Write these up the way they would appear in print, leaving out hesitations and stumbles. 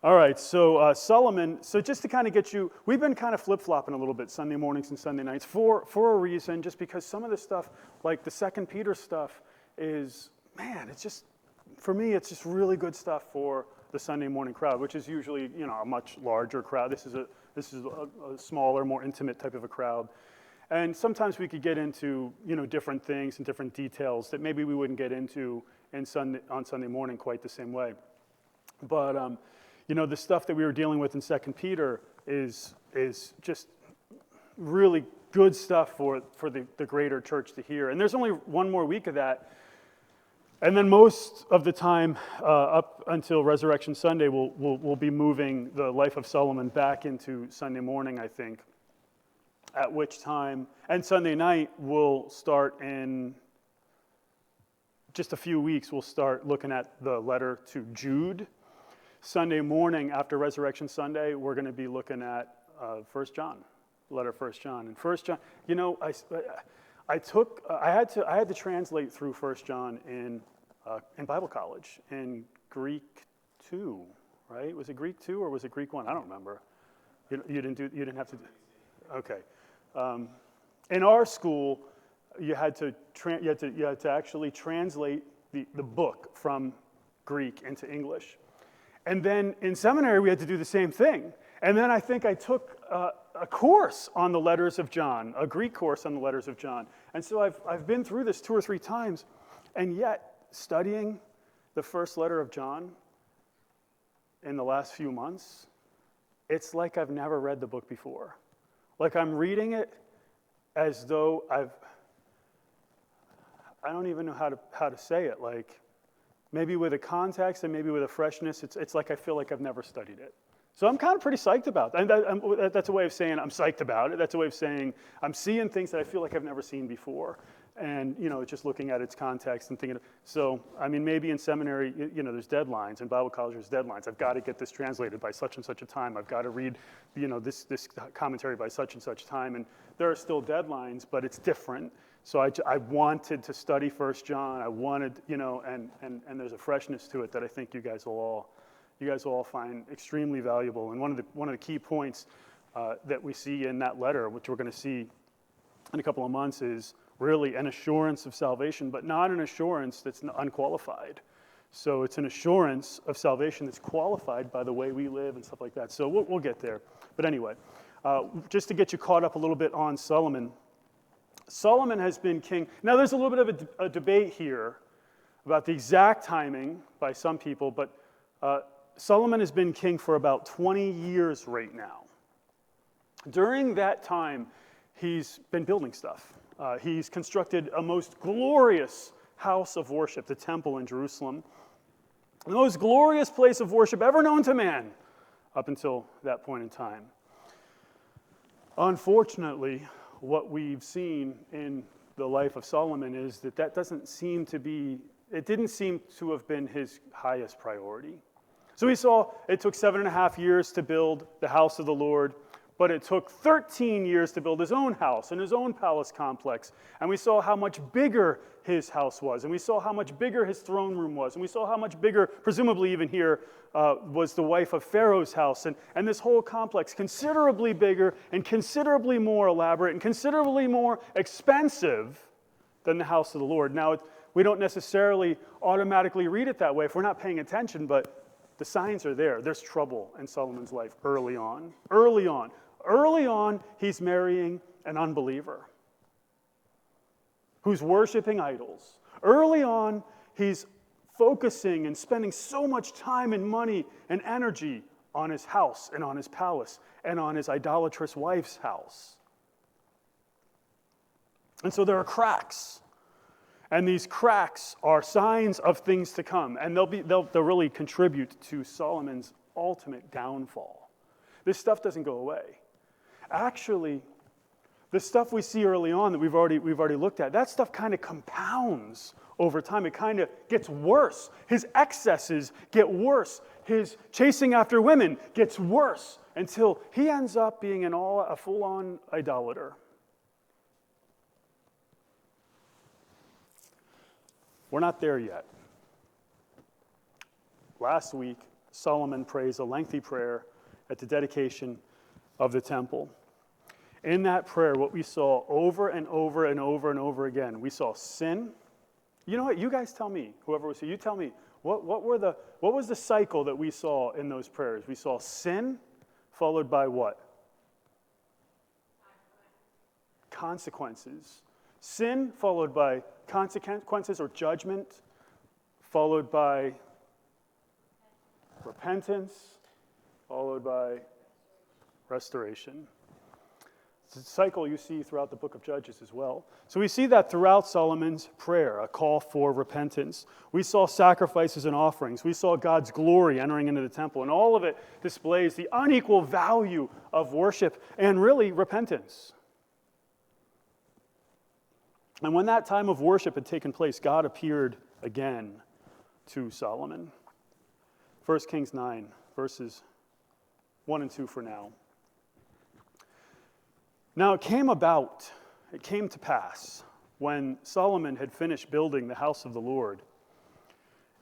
All right, so Solomon, so just to kind of get you, we've been kind of flip-flopping a little bit Sunday mornings and Sunday nights for a reason, just because some of the stuff, like the 2 Peter stuff, is, man, it's just, for me, it's just really good stuff for the Sunday morning crowd, which is usually, a much larger crowd. This is a smaller, more intimate type of a crowd. And sometimes we could get into, different things and different details that maybe we wouldn't get into on Sunday morning quite the same way. But, the stuff that we were dealing with in 2 Peter is just really good stuff for the greater church to hear. And there's only one more week of that. And then most of the time, up until Resurrection Sunday, we'll be moving the life of Solomon back into Sunday morning, I think. At which time, and Sunday night, we'll start in just a few weeks, we'll start looking at the letter to Jude. Sunday morning, after Resurrection Sunday, we're going to be looking at 1 John, the letter of 1 John. And 1 John, I had to translate through 1 John in Bible college in Greek 2, right? Was it Greek 2 or was it Greek 1? I don't remember. You didn't have to. Okay. In our school, you had to actually translate the book from Greek into English. And then in seminary, we had to do the same thing. And then I think I took a course on the letters of John, a Greek course on the letters of John. And so I've been through this 2 or 3 times, and yet studying the first letter of John in the last few months, it's like I've never read the book before. Like I'm reading it as though I don't even know how to say it. Like maybe with a context and maybe with a freshness, it's like I feel like I've never studied it. So I'm kind of pretty psyched about that. And that's a way of saying I'm psyched about it. That's a way of saying I'm seeing things that I feel like I've never seen before. And, just looking at its context and thinking, so, maybe in seminary, there's deadlines. In Bible college, there's deadlines. I've got to get this translated by such and such a time. I've got to read, this commentary by such and such time. And there are still deadlines, but it's different. So I wanted to study 1 John. I wanted, and there's a freshness to it that I think you guys will all find extremely valuable. And one of the key points that we see in that letter, which we're going to see in a couple of months, is really an assurance of salvation, but not an assurance that's unqualified. So it's an assurance of salvation that's qualified by the way we live and stuff like that. So we'll get there. But anyway, just to get you caught up a little bit on Solomon. Solomon has been king. Now there's a little bit of a debate here about the exact timing by some people, but Solomon has been king for about 20 years right now. During that time, he's been building stuff. He's constructed a most glorious house of worship, the temple in Jerusalem. The most glorious place of worship ever known to man up until that point in time. Unfortunately, what we've seen in the life of Solomon is that doesn't seem to be, it didn't seem to have been his highest priority. So we saw it took 7.5 years to build the house of the Lord, but it took 13 years to build his own house and his own palace complex. And we saw how much bigger his house was. And we saw how much bigger his throne room was. And we saw how much bigger, presumably even here, was the wife of Pharaoh's house. And this whole complex, considerably bigger and considerably more elaborate and considerably more expensive than the house of the Lord. Now, we don't necessarily automatically read it that way if we're not paying attention, but the signs are there. There's trouble in Solomon's life early on. Early on. Early on, he's marrying an unbeliever who's worshiping idols. Early on, he's focusing and spending so much time and money and energy on his house and on his palace and on his idolatrous wife's house. And so there are cracks. And these cracks are signs of things to come. And they'll really contribute to Solomon's ultimate downfall. This stuff doesn't go away. Actually, the stuff we see early on that we've already looked at, that stuff kind of compounds over time. It kind of gets worse. His excesses get worse. His chasing after women gets worse until he ends up being a full-on idolater. We're not there yet. Last week, Solomon prays a lengthy prayer at the dedication of the temple. In that prayer, what we saw over and over and over and over again, we saw sin. You know what? You guys tell me, whoever was here, you tell me, what was the cycle that we saw in those prayers? We saw sin, followed by what? Consequences. Sin, followed by consequences or judgment, followed by repentance, followed by restoration. It's a cycle you see throughout the book of Judges as well. So we see that throughout Solomon's prayer, a call for repentance. We saw sacrifices and offerings. We saw God's glory entering into the temple. And all of it displays the unequal value of worship and really repentance. And when that time of worship had taken place, God appeared again to Solomon. 1 Kings 9, verses 1 and 2 for now. Now it came to pass, when Solomon had finished building the house of the Lord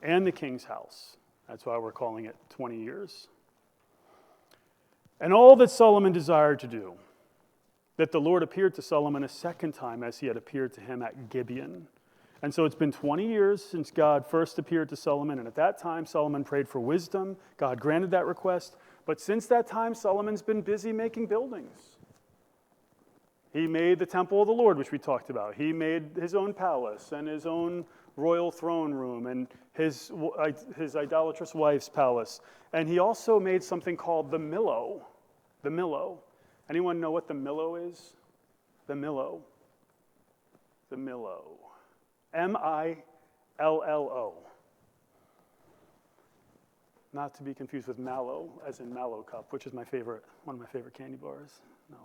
and the king's house, that's why we're calling it 20 years, and all that Solomon desired to do, that the Lord appeared to Solomon a second time as he had appeared to him at Gibeon. And so it's been 20 years since God first appeared to Solomon, and at that time Solomon prayed for wisdom. God granted that request, but since that time Solomon's been busy making buildings. He made the temple of the Lord, which we talked about. He made his own palace and his own royal throne room and his idolatrous wife's palace. And he also made something called the Millo. The Millo. Anyone know what the Millo is? The Millo. The Millo. M-I-L-L-O. Not to be confused with Mallow, as in Mallow Cup, which is one of my favorite candy bars. No.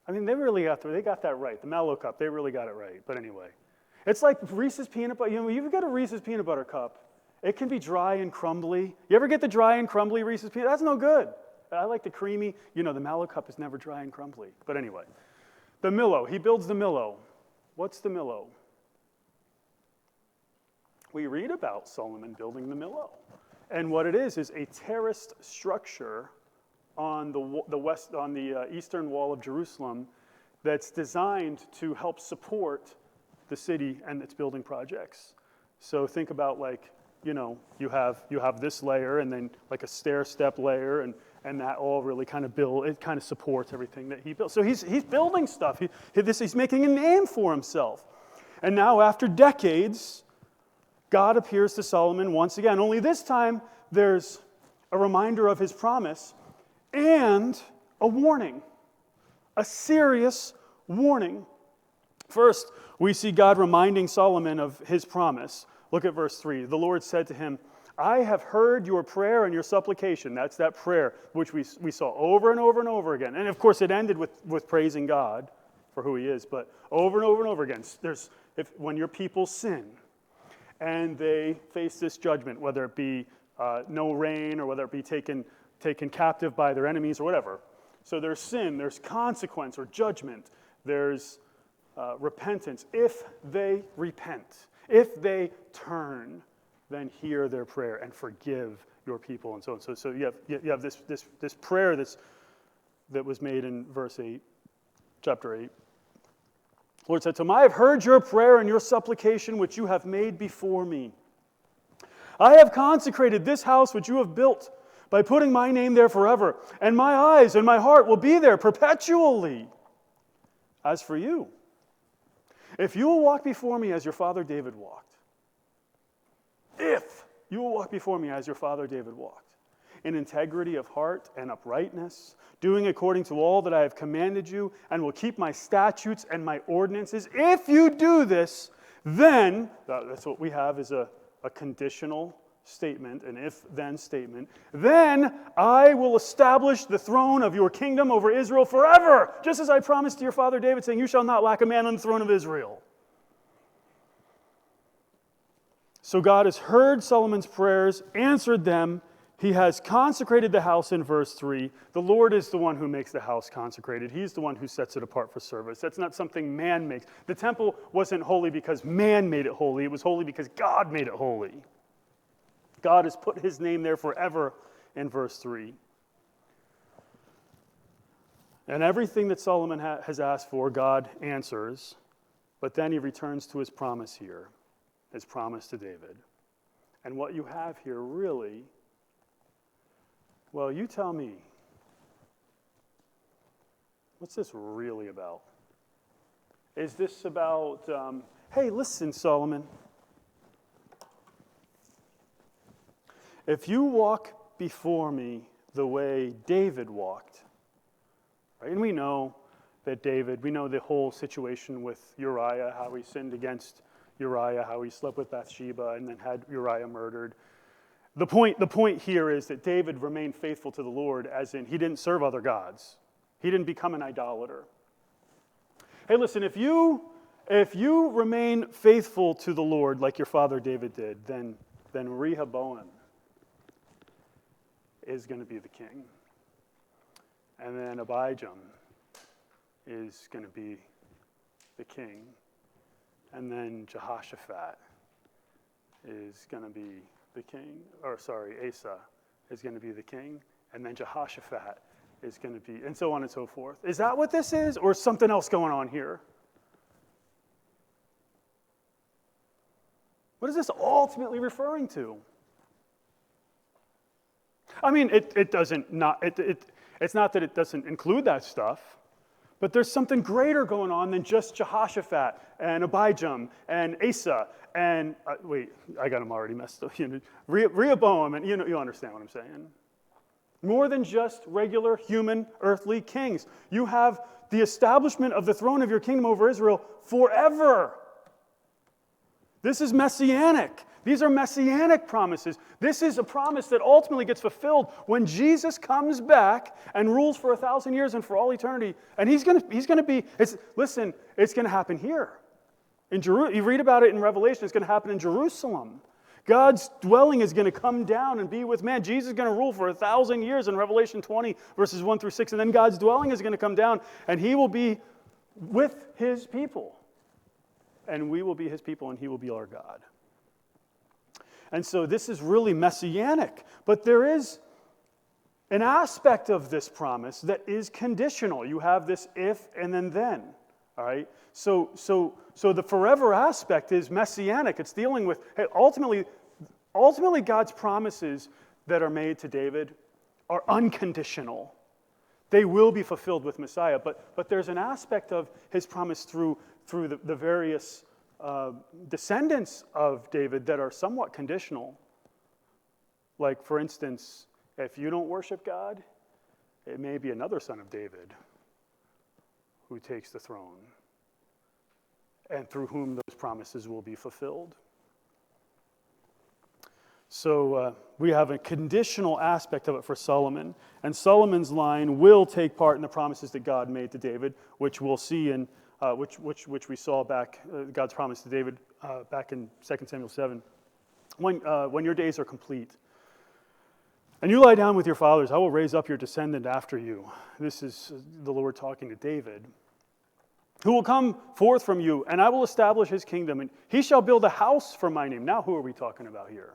I mean, they got that right. The Mallow Cup, they really got it right. But anyway, it's like Reese's peanut butter. You know, you get a Reese's peanut butter cup. It can be dry and crumbly. You ever get the dry and crumbly Reese's peanut? That's no good. I like the creamy. You know, the Mallow Cup is never dry and crumbly. But anyway, the Millo. He builds the Millo. What's the Millo? We read about Solomon building the Millo. And what it is a terraced structure on the eastern wall of Jerusalem that's designed to help support the city and its building projects. So think about you have this layer and then like a stair step layer and that all really kind of supports everything that he built. So he's building stuff. He's making a name for himself. And now after decades, God appears to Solomon once again. Only this time there's a reminder of his promise and a warning, a serious warning. First, we see God reminding Solomon of his promise. Look at verse 3. The Lord said to him, I have heard your prayer and your supplication. That's that prayer which we saw over and over and over again. And of course, it ended with praising God for who he is, but over and over and over again. When your people sin and they face this judgment, whether it be no rain or whether it be taken captive by their enemies or whatever. So there's sin, there's consequence or judgment, there's repentance. If they repent, if they turn, then hear their prayer and forgive your people and so on. So you have this prayer that was made in verse 8, chapter 8. The Lord said to him, I have heard your prayer and your supplication which you have made before me. I have consecrated this house which you have built by putting my name there forever, and my eyes and my heart will be there perpetually. As for you, if you will walk before me as your father David walked, if you will walk before me as your father David walked, in integrity of heart and uprightness, doing according to all that I have commanded you, and will keep my statutes and my ordinances, if you do this, then, that's what we have is a conditional statement, an if-then statement, then I will establish the throne of your kingdom over Israel forever, just as I promised to your father David, saying, you shall not lack a man on the throne of Israel. So God has heard Solomon's prayers, answered them. He has consecrated the house in verse 3. The Lord is the one who makes the house consecrated. He's the one who sets it apart for service. That's not something man makes. The temple wasn't holy because man made it holy. It was holy because God made it holy. God has put his name there forever in verse 3. And everything that Solomon has asked for, God answers, but then he returns to his promise here, his promise to David. And what you have here really, well, you tell me, what's this really about? Is this about, hey, listen, Solomon, if you walk before me the way David walked, right? And we know that we know the whole situation with Uriah, how he sinned against Uriah, how he slept with Bathsheba and then had Uriah murdered. The point here is that David remained faithful to the Lord, as in he didn't serve other gods. He didn't become an idolater. Hey, listen, if you remain faithful to the Lord like your father David did, then Rehoboam is going to be the king. And then Abijam is going to be the king. And then Jehoshaphat is going to be the king. Asa is going to be the king. And then Jehoshaphat is going to be, and so on and so forth. Is that what this is, or is something else going on here? What is this ultimately referring to? I mean, it's not that it doesn't include that stuff, but there's something greater going on than just Jehoshaphat and Abijam and Asa and, I got them already messed up. Rehoboam, and you understand what I'm saying. More than just regular human earthly kings. You have the establishment of the throne of your kingdom over Israel forever. This is messianic. These are messianic promises. This is a promise that ultimately gets fulfilled when Jesus comes back and rules for 1,000 years and for all eternity. And he's going to be, it's going to happen here. You read about it in Revelation, it's going to happen in Jerusalem. God's dwelling is going to come down and be with man. Jesus is going to rule for 1,000 years in Revelation 20, verses 1 through 6. And then God's dwelling is going to come down, and he will be with his people. And we will be his people, and he will be our God. And so this is really messianic. But there is an aspect of this promise that is conditional. You have this if and then. All right? So the forever aspect is messianic. It's dealing with, hey, ultimately God's promises that are made to David are unconditional. They will be fulfilled with Messiah. But there's an aspect of his promise through the various descendants of David that are somewhat conditional. Like, for instance, if you don't worship God, it may be another son of David who takes the throne, and through whom those promises will be fulfilled. So we have a conditional aspect of it for Solomon, and Solomon's line will take part in the promises that God made to David, which we'll see in which we saw back God's promise to David back in 2 Samuel 7. When your days are complete, and you lie down with your fathers, I will raise up your descendant after you. This is the Lord talking to David, who will come forth from you, and I will establish his kingdom, and he shall build a house for my name. Now who are we talking about here?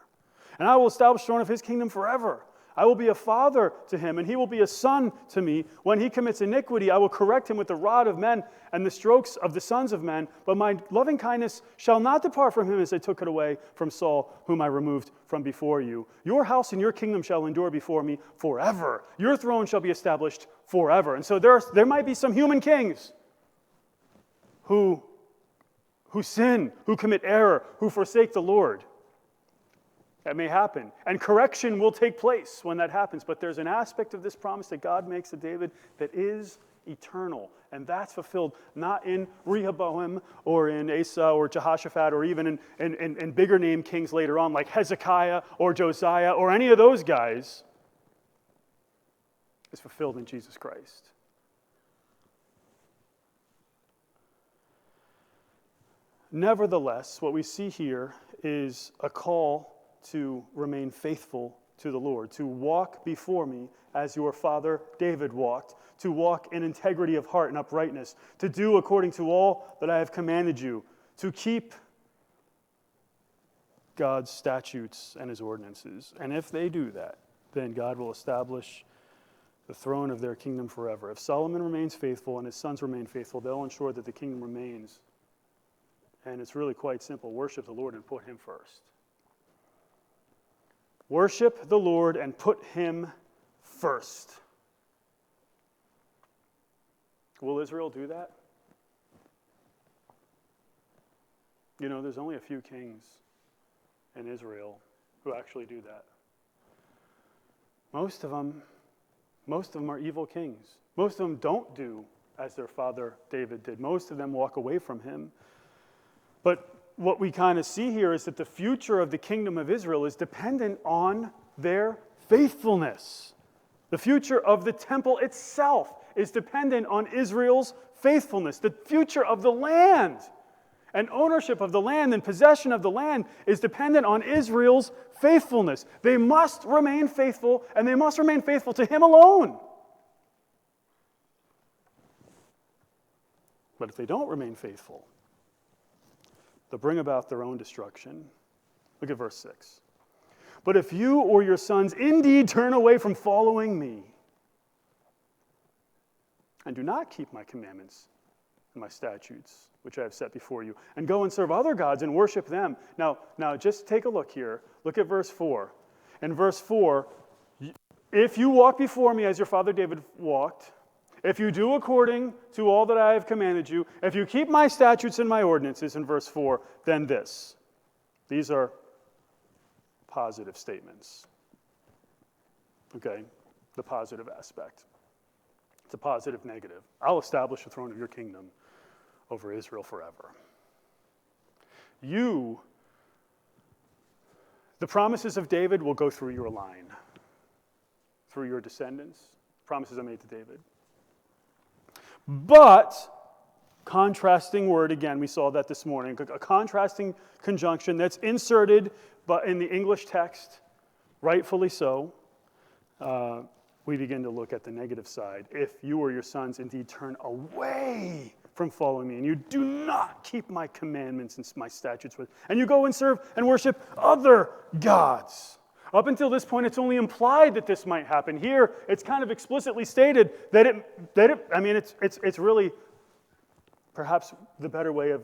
And I will establish the throne of his kingdom forever. I will be a father to him, and he will be a son to me. When he commits iniquity, I will correct him with the rod of men and the strokes of the sons of men. But my loving kindness shall not depart from him as I took it away from Saul, whom I removed from before you. Your house and your kingdom shall endure before me forever. Your throne shall be established forever. And so there might be some human kings who sin, who commit error, who forsake the Lord. That may happen. And correction will take place when that happens. But there's an aspect of this promise that God makes to David that is eternal. And that's fulfilled not in Rehoboam or in Asa or Jehoshaphat or even in bigger name kings later on like Hezekiah or Josiah or any of those guys. It's fulfilled in Jesus Christ. Nevertheless, what we see here is a call to remain faithful to the Lord, to walk before me as your father David walked, to walk in integrity of heart and uprightness, to do according to all that I have commanded you, to keep God's statutes and his ordinances. And if they do that, then God will establish the throne of their kingdom forever. If Solomon remains faithful and his sons remain faithful, they'll ensure that the kingdom remains. And it's really quite simple. Worship the Lord and put him first. Worship the Lord and put him first. Will Israel do that? You know, there's only a few kings in Israel who actually do that. Most of them are evil kings. Most of them don't do as their father David did. Most of them walk away from him. But what we kind of see here is that the future of the kingdom of Israel is dependent on their faithfulness. The future of the temple itself is dependent on Israel's faithfulness. The future of the land and ownership of the land and possession of the land is dependent on Israel's faithfulness. They must remain faithful, and they must remain faithful to him alone. But if they don't remain faithful, they'll bring about their own destruction. Look at verse 6. But if you or your sons indeed turn away from following me and do not keep my commandments and my statutes, which I have set before you, and go and serve other gods and worship them. Now just take a look here. Look at verse 4. In verse 4, if you walk before me as your father David walked, if you do according to all that I have commanded you, if you keep my statutes and my ordinances, in verse 4, then this. These are positive statements. Okay, the positive aspect. It's a positive negative. I'll establish the throne of your kingdom over Israel forever. The promises of David will go through your line, through your descendants. Promises I made to David. But, contrasting word, again, we saw that this morning, a contrasting conjunction that's inserted but in the English text, rightfully so. We begin to look at the negative side. If you or your sons indeed turn away from following me, and you do not keep my commandments and my statutes, and you go and serve and worship other gods. Up until this point, it's only implied that this might happen. Here, it's kind of explicitly stated that it's really perhaps the better way of,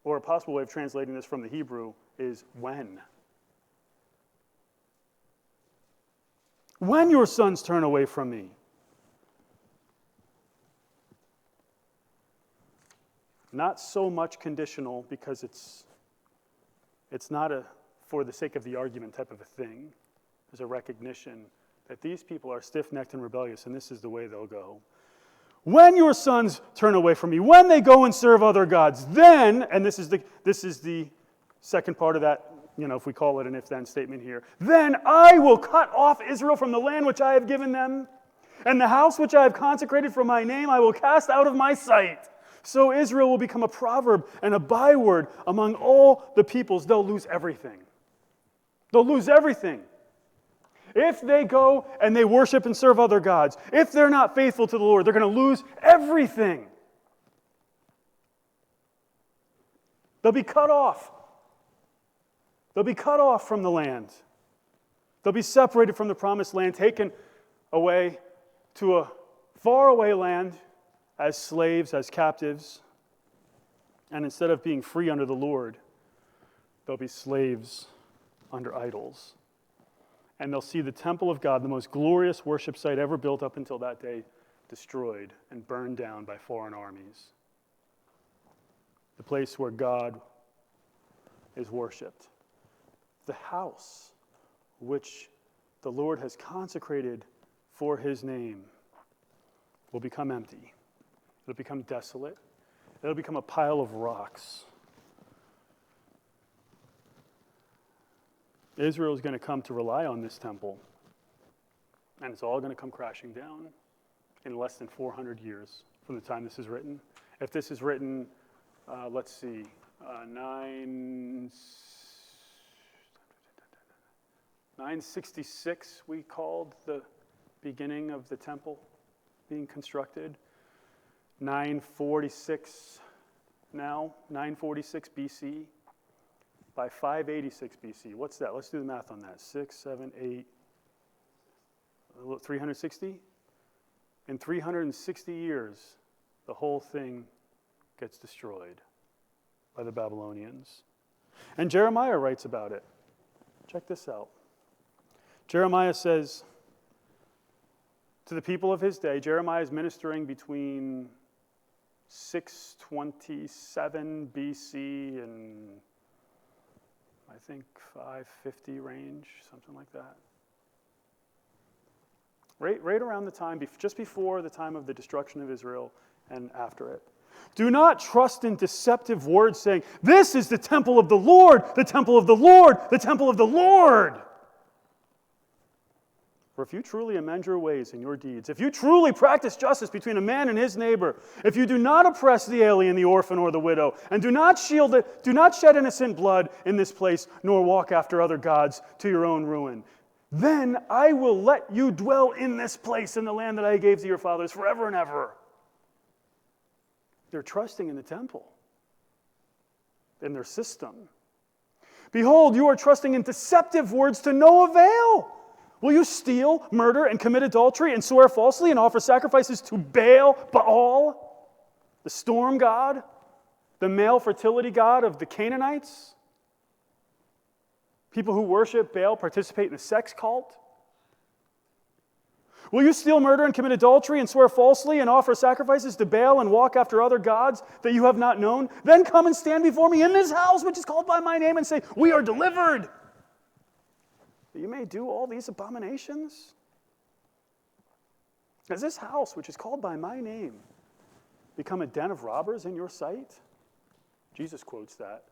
or a possible way of translating this from the Hebrew is when. When your sons turn away from me. Not so much conditional, because it's not a for the sake of the argument type of a thing. There's a recognition that these people are stiff-necked and rebellious, and this is the way they'll go. When your sons turn away from me, when they go and serve other gods, then, and this is the second part of that, if we call it an if-then statement here, then I will cut off Israel from the land which I have given them, and the house which I have consecrated for my name I will cast out of my sight. So Israel will become a proverb and a byword among all the peoples. They'll lose everything. They'll lose everything. If they go and they worship and serve other gods, if they're not faithful to the Lord, they're going to lose everything. They'll be cut off. They'll be cut off from the land. They'll be separated from the promised land, taken away to a faraway land as slaves, as captives. And instead of being free under the Lord, they'll be slaves under idols. And they'll see the temple of God, the most glorious worship site ever built up until that day, destroyed and burned down by foreign armies. The place where God is worshipped. The house which the Lord has consecrated for his name will become empty. It'll become desolate. It'll become a pile of rocks. Israel is going to come to rely on this temple, and it's all going to come crashing down in less than 400 years from the time this is written. If this is written, 966 we called the beginning of the temple being constructed. 946 BC. by 586 BC. What's that? Let's do the math on that. 6, 7, 8, 360? In 360 years, the whole thing gets destroyed by the Babylonians. And Jeremiah writes about it. Check this out. Jeremiah says to the people of his day, Jeremiah is ministering between 627 BC and I think 550 range, something like that. Right around the time, just before the time of the destruction of Israel and after it. Do not trust in deceptive words saying, this is the temple of the Lord, the temple of the Lord, the temple of the Lord. For if you truly amend your ways and your deeds, if you truly practice justice between a man and his neighbor, if you do not oppress the alien, the orphan, or the widow, and do not shed innocent blood in this place, nor walk after other gods to your own ruin, then I will let you dwell in this place in the land that I gave to your fathers forever and ever. They're trusting in the temple, in their system. Behold, you are trusting in deceptive words to no avail. Will you steal, murder, and commit adultery, and swear falsely, and offer sacrifices to Baal, the storm god, the male fertility god of the Canaanites? People who worship Baal participate in the sex cult. Will you steal, murder, and commit adultery, and swear falsely, and offer sacrifices to Baal, and walk after other gods that you have not known? Then come and stand before me in this house, which is called by my name, and say, we are delivered. That you may do all these abominations? Has this house, which is called by my name, become a den of robbers in your sight? Jesus quotes that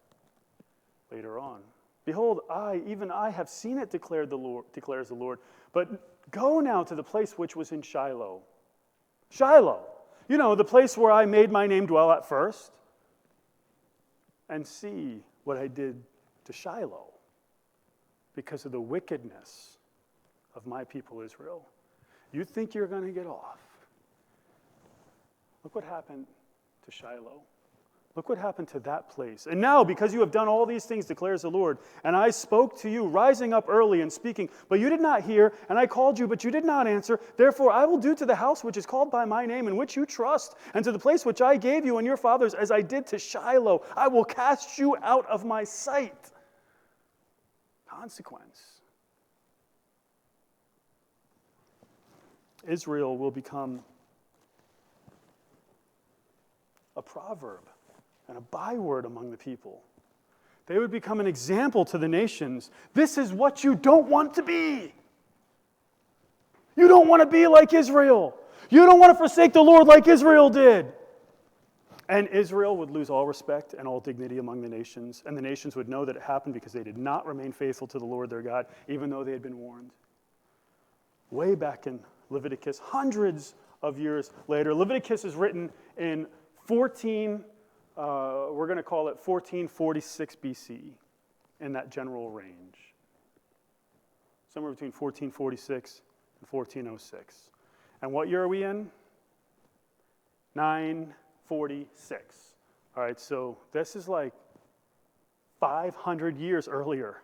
later on. Behold, even I have seen it, declares the Lord. But go now to the place which was in Shiloh. Shiloh, the place where I made my name dwell at first. And see what I did to Shiloh because of the wickedness of my people Israel. You think you're going to get off. Look what happened to Shiloh. Look what happened to that place. And now, because you have done all these things, declares the Lord, and I spoke to you, rising up early and speaking, but you did not hear, and I called you, but you did not answer. Therefore, I will do to the house which is called by my name, in which you trust, and to the place which I gave you and your fathers, as I did to Shiloh. I will cast you out of my sight. Consequence. Israel will become a proverb and a byword among the people. They would become an example to the nations. This is what you don't want to be. You don't want to be like Israel. You don't want to forsake the Lord like Israel did. And Israel would lose all respect and all dignity among the nations, and the nations would know that it happened because they did not remain faithful to the Lord their God, even though they had been warned. Way back in Leviticus, hundreds of years later, Leviticus is written in we're going to call it 1446 BC, in that general range. Somewhere between 1446 and 1406. And what year are we in? 946. All right, so this is like 500 years earlier.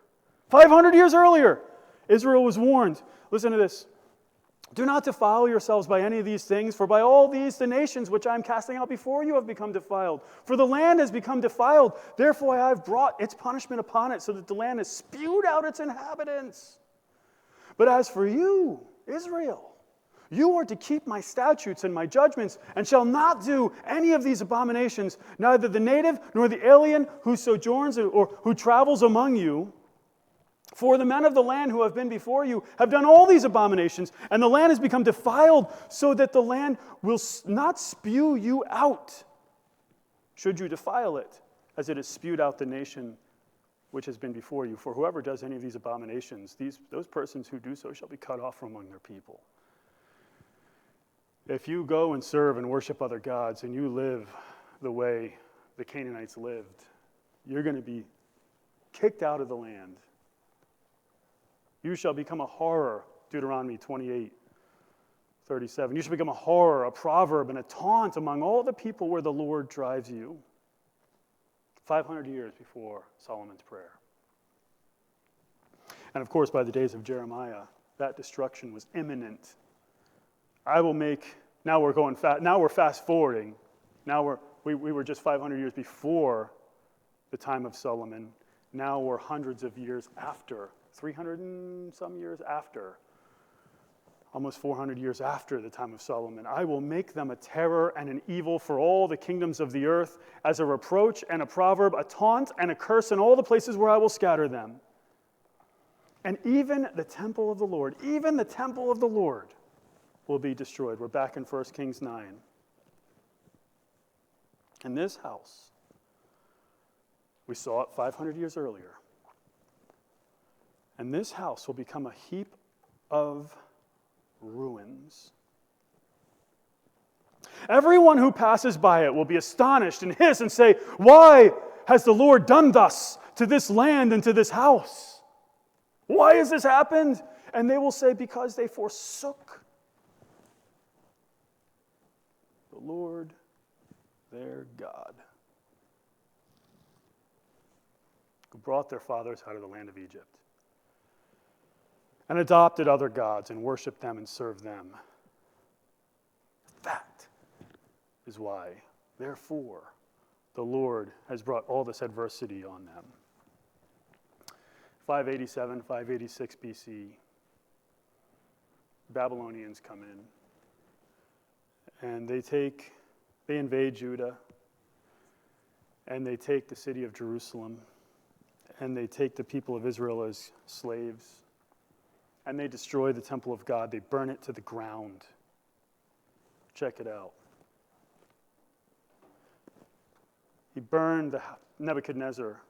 500 years earlier, Israel was warned. Listen to this. Do not defile yourselves by any of these things, for by all these the nations which I am casting out before you have become defiled. For the land has become defiled, therefore I have brought its punishment upon it, so that the land has spewed out its inhabitants. But as for you, Israel, you are to keep my statutes and my judgments, and shall not do any of these abominations, neither the native nor the alien who sojourns or who travels among you. For the men of the land who have been before you have done all these abominations, and the land has become defiled, so that the land will not spew you out, should you defile it, as it has spewed out the nation which has been before you. For whoever does any of these abominations, those persons who do so shall be cut off from among their people. If you go and serve and worship other gods, and you live the way the Canaanites lived, you're going to be kicked out of the land. You shall become a horror, Deuteronomy 28:37. You shall become a horror, a proverb, and a taunt among all the people where the Lord drives you. 500 years before Solomon's prayer. And of course, by the days of Jeremiah, that destruction was imminent. I will make, now we're fast forwarding. Now we were just 500 years before the time of Solomon. Now we're hundreds of years after, 300 and some years after, almost 400 years after the time of Solomon. I will make them a terror and an evil for all the kingdoms of the earth, as a reproach and a proverb, a taunt and a curse in all the places where I will scatter them. And even the temple of the Lord, will be destroyed. We're back in 1 Kings 9. And this house, we saw it 500 years earlier. And this house will become a heap of ruins. Everyone who passes by it will be astonished and hiss and say, "Why has the Lord done thus to this land and to this house? Why has this happened?" And they will say, "Because they forsook the Lord their God, who brought their fathers out of the land of Egypt, and adopted other gods and worshiped them and served them. That is why, therefore, the Lord has brought all this adversity on them." 587, 586 BC, Babylonians come in, and they invade Judah, and they take the city of Jerusalem, and they take the people of Israel as slaves, and they destroy the temple of God. They burn it to the ground. Check it out. Nebuchadnezzar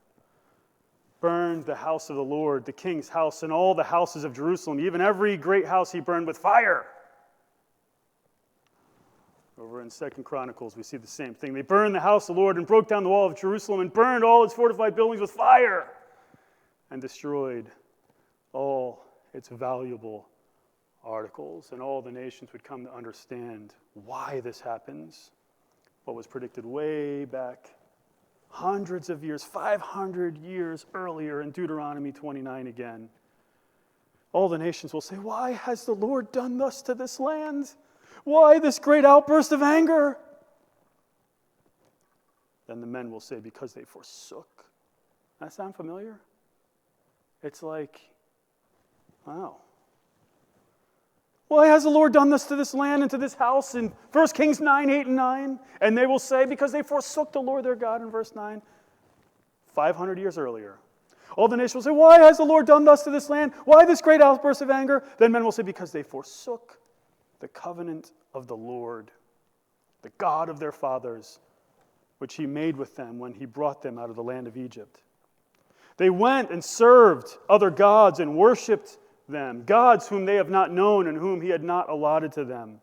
burned the house of the Lord, the king's house, and all the houses of Jerusalem, even every great house he burned with fire. Over in 2 Chronicles, we see the same thing. They burned the house of the Lord and broke down the wall of Jerusalem and burned all its fortified buildings with fire and destroyed all its valuable articles. And all the nations would come to understand why this happens. What was predicted way back hundreds of years, 500 years earlier in Deuteronomy 29 again. All the nations will say, "Why has the Lord done thus to this land? Why this great outburst of anger?" Then the men will say, "Because they forsook." That sound familiar? It's like, wow. "Why has the Lord done this to this land and to this house?" In 1 Kings 9, 8, and 9. And they will say, "Because they forsook the Lord their God," in verse 9, 500 years earlier. All the nations will say, "Why has the Lord done thus to this land? Why this great outburst of anger?" Then men will say, "Because they forsook the covenant of the Lord, the God of their fathers, which he made with them when he brought them out of the land of Egypt. They went and served other gods and worshipped them, gods whom they have not known and whom he had not allotted to them.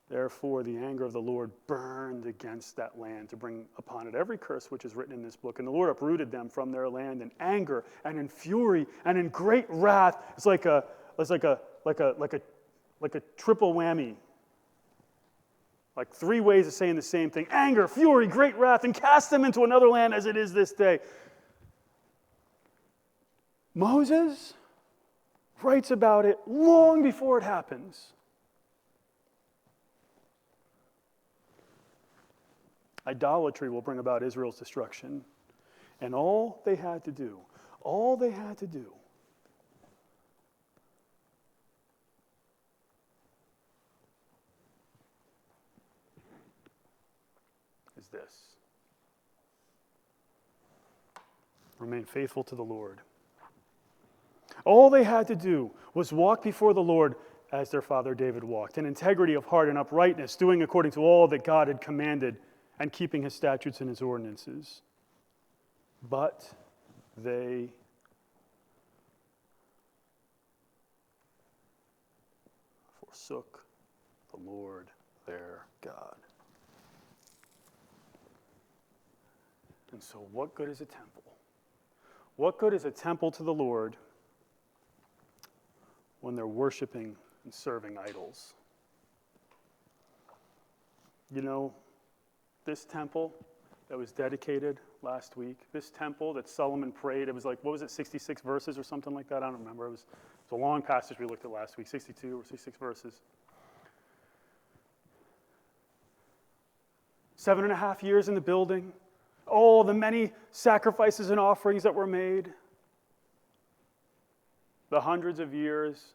Therefore, the anger of the Lord burned against that land to bring upon it every curse which is written in this book. And the Lord uprooted them from their land in anger and in fury and in great wrath." It's like a triple whammy. Like 3 ways of saying the same thing: anger, fury, great wrath, and cast them into another land as it is this day. Moses writes about it long before it happens. Idolatry will bring about Israel's destruction. And all they had to do is this: remain faithful to the Lord. All they had to do was walk before the Lord as their father David walked, in integrity of heart and uprightness, doing according to all that God had commanded, and keeping his statutes and his ordinances. But they forsook the Lord their God. And so what good is a temple? What good is a temple to the Lord when they're worshiping and serving idols? You know, this temple that was dedicated last week. This temple that Solomon prayed, it was like, what was it, 66 verses or something like that? I don't remember. It was a long passage we looked at last week, 62 or 66 verses. 7.5 years in the building. All the many sacrifices and offerings that were made. The hundreds of years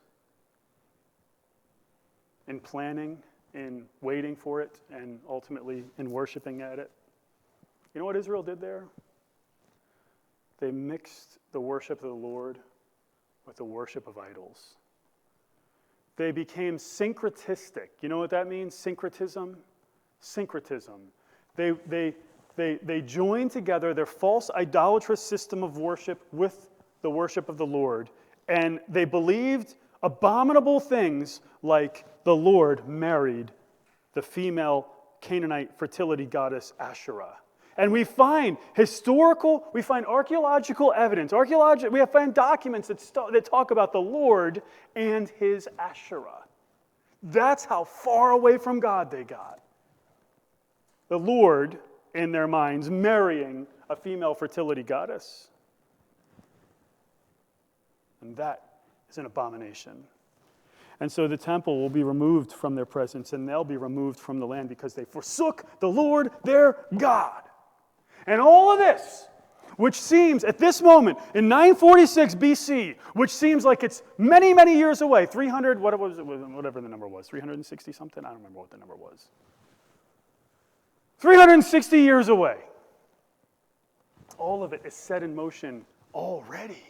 in planning, in waiting for it, and ultimately in worshiping at it. You know what Israel did there? They mixed the worship of the Lord with the worship of idols. They became syncretistic. You know what that means? Syncretism? Syncretism. They joined together their false idolatrous system of worship with the worship of the Lord, and they believed abominable things like the Lord married the female Canaanite fertility goddess Asherah. And we find archaeological evidence, we find documents that talk about the Lord and his Asherah. That's how far away from God they got. The Lord, in their minds, marrying a female fertility goddess. And that is an abomination. And so the temple will be removed from their presence, and they'll be removed from the land because they forsook the Lord their God. And all of this, which seems at this moment in 946 BC, which seems like it's many, many years away, 300, whatever the number was, 360 something? I don't remember what the number was. 360 years away. All of it is set in motion already.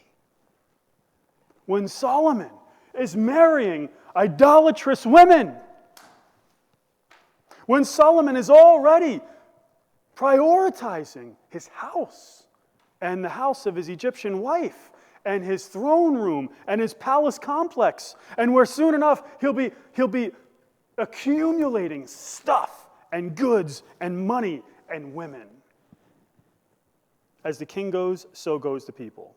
When Solomon is marrying idolatrous women. When Solomon is already prioritizing his house and the house of his Egyptian wife and his throne room and his palace complex, and where soon enough he'll be accumulating stuff and goods and money and women. As the king goes, so goes the people.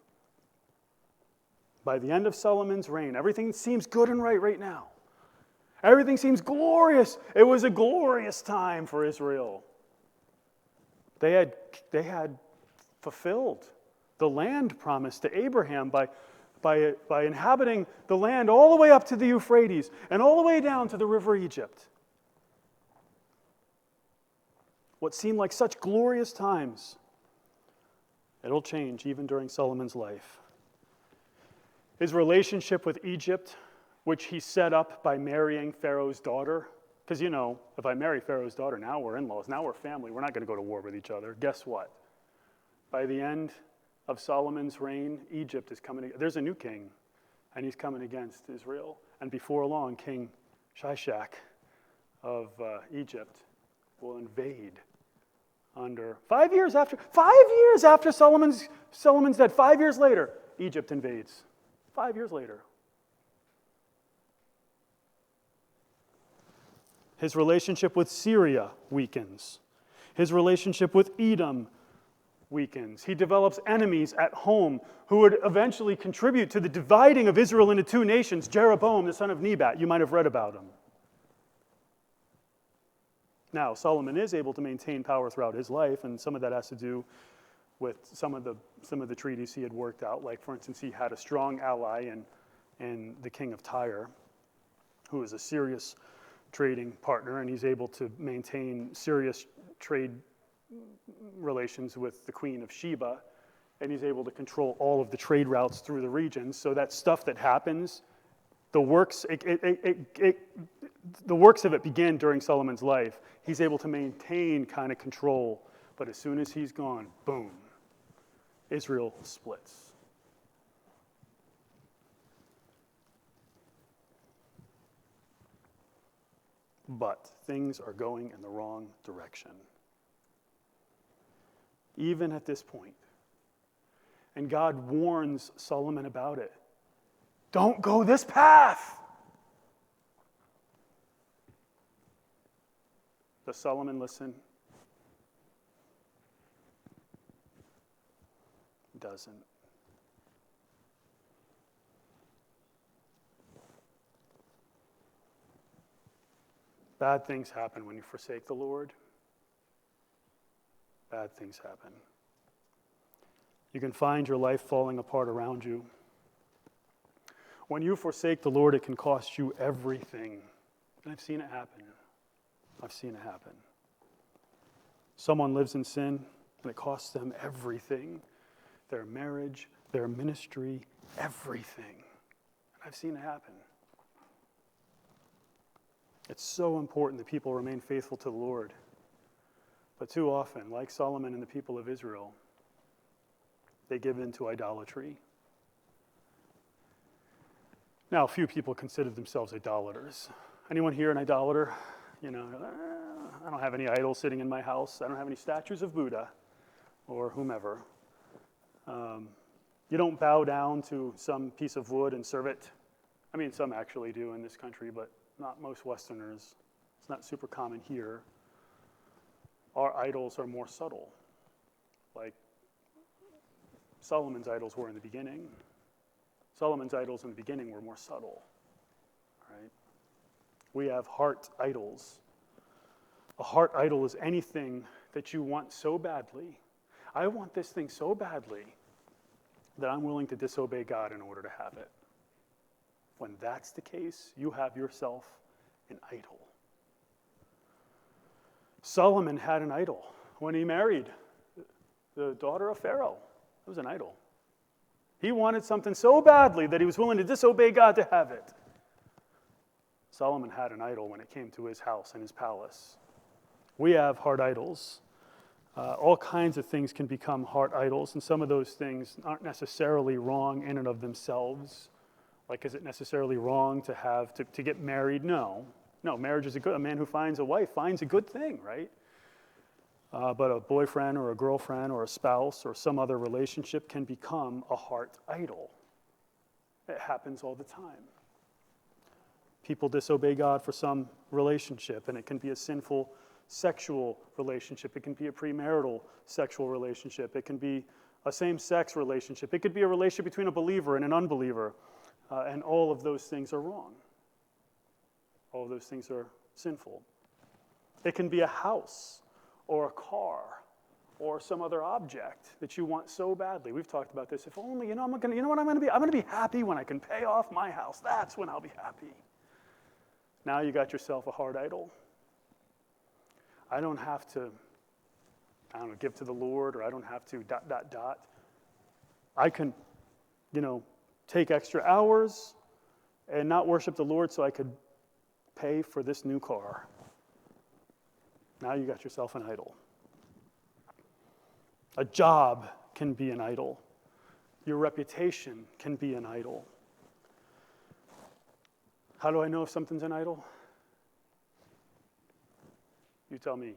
By the end of Solomon's reign, everything seems good and right now. Everything seems glorious. It was a glorious time for Israel. They had fulfilled the land promised to Abraham by inhabiting the land all the way up to the Euphrates and all the way down to the river Egypt. What seemed like such glorious times, it'll change even during Solomon's life. His relationship with Egypt, which he set up by marrying Pharaoh's daughter, because if I marry Pharaoh's daughter, now we're in-laws, now we're family, we're not going to go to war with each other. Guess what? By the end of Solomon's reign, Egypt is coming. There's a new king, and he's coming against Israel. And before long, King Shishak of Egypt will invade. Under 5 years after Solomon's dead, 5 years later, Egypt invades. 5 years later. His relationship with Syria weakens. His relationship with Edom weakens. He develops enemies at home who would eventually contribute to the dividing of Israel into two nations. Jeroboam, the son of Nebat, you might have read about him. Now, Solomon is able to maintain power throughout his life, and some of that has to do with some of the treaties he had worked out. Like, for instance, he had a strong ally in the king of Tyre, who is a serious trading partner, and he's able to maintain serious trade relations with the queen of Sheba, and he's able to control all of the trade routes through the region. So that stuff that happens, the works of it began during Solomon's life. He's able to maintain kind of control, but as soon as he's gone, boom, Israel splits. But things are going in the wrong direction. Even at this point. And God warns Solomon about it. Don't go this path. Does Solomon listen? He doesn't. Bad things happen when you forsake the Lord. Bad things happen. You can find your life falling apart around you. When you forsake the Lord, it can cost you everything. And I've seen it happen. I've seen it happen. Someone lives in sin, and it costs them everything. Their marriage, their ministry, everything. And I've seen it happen. It's so important that people remain faithful to the Lord. But too often, like Solomon and the people of Israel, they give in to idolatry. Now, few people consider themselves idolaters. Anyone here an idolater? You know, I don't have any idols sitting in my house. I don't have any statues of Buddha or whomever. You don't bow down to some piece of wood and serve it. I mean, some actually do in this country, but not most Westerners. It's not super common here. Our idols are more subtle, like Solomon's idols were in the beginning. Solomon's idols in the beginning were more subtle, right? We have heart idols. A heart idol is anything that you want so badly. I want this thing so badly that I'm willing to disobey God in order to have it. When that's the case, you have yourself an idol. Solomon had an idol when he married the daughter of Pharaoh. It was an idol. He wanted something so badly that he was willing to disobey God to have it. Solomon had an idol when it came to his house and his palace. We have heart idols. All kinds of things can become heart idols, and some of those things aren't necessarily wrong in and of themselves. Like, is it necessarily wrong to get married? No. No, marriage is a man who finds a wife finds a good thing, right? But a boyfriend or a girlfriend or a spouse or some other relationship can become a heart idol. It happens all the time. People disobey God for some relationship, and it can be a sinful sexual relationship. It can be a premarital sexual relationship. It can be a same-sex relationship. It could be a relationship between a believer and an unbeliever. And all of those things are wrong. All of those things are sinful. It can be a house or a car or some other object that you want so badly. We've talked about this. If only, I'm what I'm going to be? I'm going to be happy when I can pay off my house. That's when I'll be happy. Now you got yourself a heart idol. I don't have to, give to the Lord, or I don't have to ... I can, take extra hours and not worship the Lord so I could pay for this new car. Now you got yourself an idol. A job can be an idol. Your reputation can be an idol. How do I know if something's an idol? You tell me.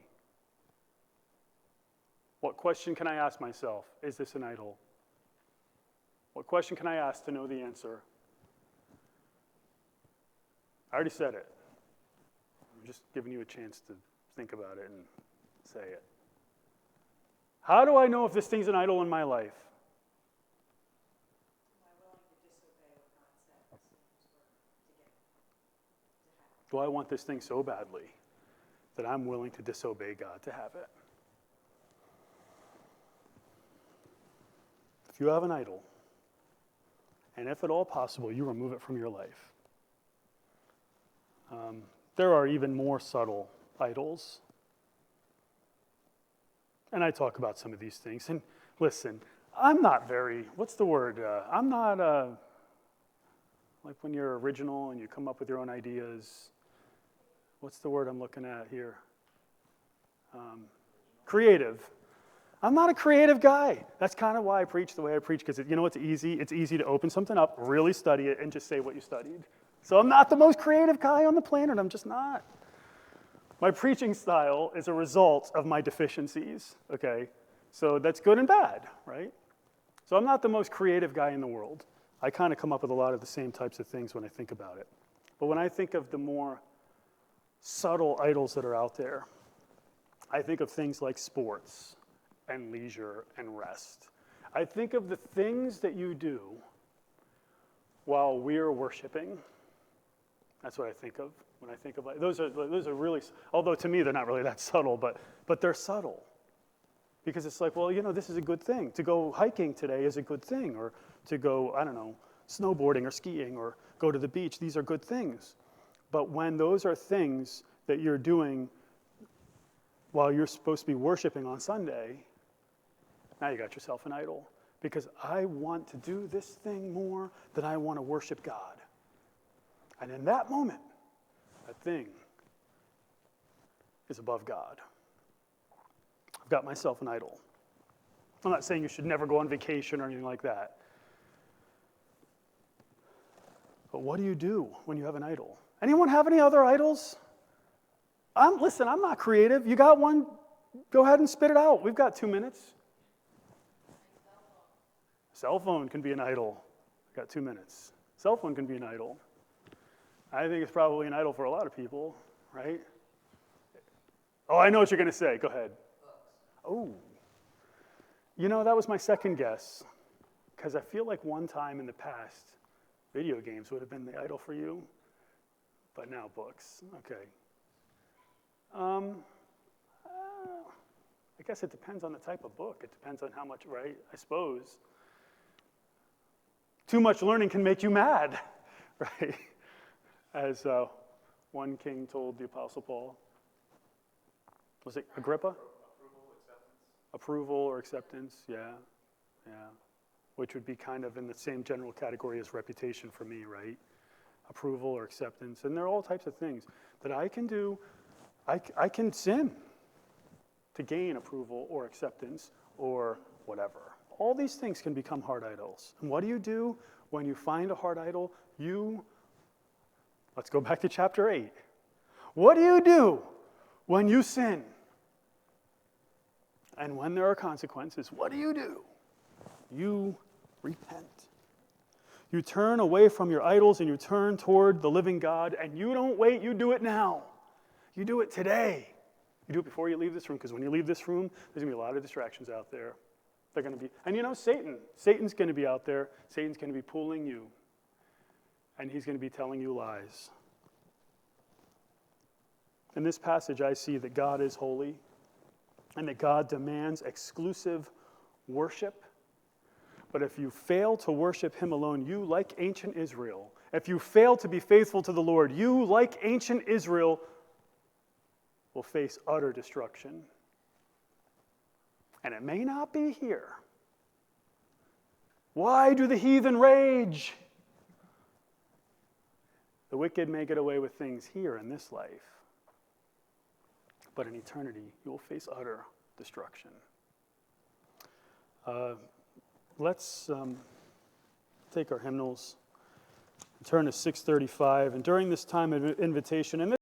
What question can I ask myself? Is this an idol? What question can I ask to know the answer? I already said it. I'm just giving you a chance to think about it and say it. How do I know if this thing's an idol in my life? Do I want this thing so badly that I'm willing to disobey God to have it? If you have an idol, and if at all possible, you remove it from your life. There are even more subtle idols. And I talk about some of these things. And listen, I'm not very, what's the word? I'm not, like when you're original and you come up with your own ideas. What's the word I'm looking at here? Creative. I'm not a creative guy. That's kind of why I preach the way I preach, because it's easy. It's easy to open something up, really study it, and just say what you studied. So I'm not the most creative guy on the planet. I'm just not. My preaching style is a result of my deficiencies, okay? So that's good and bad, right? So I'm not the most creative guy in the world. I kind of come up with a lot of the same types of things when I think about it. But when I think of the more subtle idols that are out there, I think of things like sports and leisure and rest. I think of the things that you do while we're worshiping. That's what I think of when I think of those are really, although to me they're not really that subtle, but they're subtle. Because it's like, well, this is a good thing. To go hiking today is a good thing, or to go, I don't know, snowboarding or skiing or go to the beach. These are good things. But when those are things that you're doing while you're supposed to be worshiping on Sunday, now you got yourself an idol. Because I want to do this thing more than I want to worship God. And in that moment, that thing is above God. I've got myself an idol. I'm not saying you should never go on vacation or anything like that. But what do you do when you have an idol? Anyone have any other idols? Listen, I'm not creative. You got one? Go ahead and spit it out. We've got 2 minutes. Cell phone can be an idol. We've got 2 minutes. Cell phone can be an idol. I think it's probably an idol for a lot of people, right? Oh, I know what you're going to say. Go ahead. Oh. That was my second guess, because I feel like one time in the past, video games would have been the idol for you, but now books. Okay. I guess it depends on the type of book. It depends on how much, right? I suppose. Too much learning can make you mad, right? As one king told the Apostle Paul. Was it Agrippa? Approval or acceptance, yeah. Which would be kind of in the same general category as reputation for me, right? Approval or acceptance. And there are all types of things that I can do. I can sin to gain approval or acceptance or whatever. All these things can become heart idols. And what do you do when you find a heart idol? Let's go back to chapter 8. What do you do when you sin? And when there are consequences, what do? You repent. You turn away from your idols and you turn toward the living God, and you don't wait, you do it now. You do it today. You do it before you leave this room, because when you leave this room, there's going to be a lot of distractions out there. They're going to be, and Satan's going to be out there. Satan's going to be pulling you, and he's going to be telling you lies. In this passage, I see that God is holy, and that God demands exclusive worship. But if you fail to worship him alone, you, like ancient Israel, if you fail to be faithful to the Lord, you, like ancient Israel, will face utter destruction. And it may not be here. Why do the heathen rage? The wicked may get away with things here in this life, but in eternity, you will face utter destruction. Let's take our hymnals and turn to 635. And during this time of invitation, and